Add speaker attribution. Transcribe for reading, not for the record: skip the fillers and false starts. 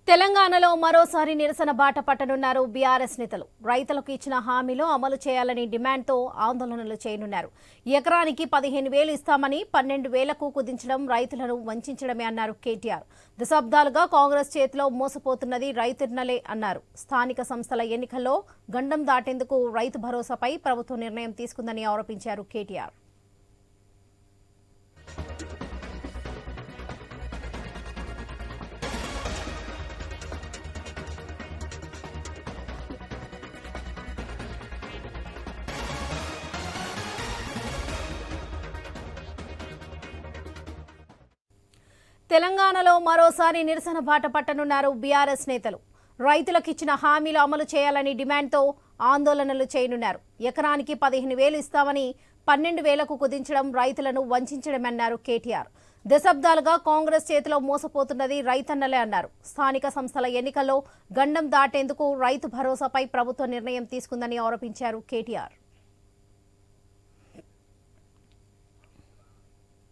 Speaker 1: తెలంగాణలో మరోసారి నిరసన బాట పట్టనున్నారు బీఆర్ఎస్ నేతలు. రైతులకు ఇచ్చిన హామీలు అమలు చేయాలని డిమాండ్తో ఆందోళనలు చేయనున్నారు. ఎకరానికి 15,000 ఇస్తామని 12,000కు కుదించడం రైతులను వంచడమే అన్నారు కేటీఆర్. దశాబ్దాలుగా కాంగ్రెస్ చేతిలో మోసపోతున్నది రైతున్నలే అన్నారు. స్థానిక సంస్థల ఎన్నికల్లో గండం దాటేందుకు రైతు భరోసాపై ప్రభుత్వం నిర్ణయం తీసుకుందని ఆరోపించారు కేటీఆర్. తెలంగాణలో మరోసారి నిరసన బాట పట్టనున్నారు బీఆర్ఎస్ నేతలు. రైతులకు ఇచ్చిన హామీలు అమలు చేయాలని డిమాండ్తో ఆందోళనలు చేయనున్నారు. ఎకరానికి 15,000 ఇస్తామని 12,000కు కుదించడం రైతులను వంచడమన్నారు కేటీఆర్. దశాబ్దాలుగా కాంగ్రెస్ చేతిలో మోసపోతున్నది రైతన్నలే అన్నారు. స్థానిక సంస్థల ఎన్నికల్లో గండం దాటేందుకు రైతు భరోసాపై ప్రభుత్వం నిర్ణయం తీసుకుందని ఆరోపించారు కేటీఆర్.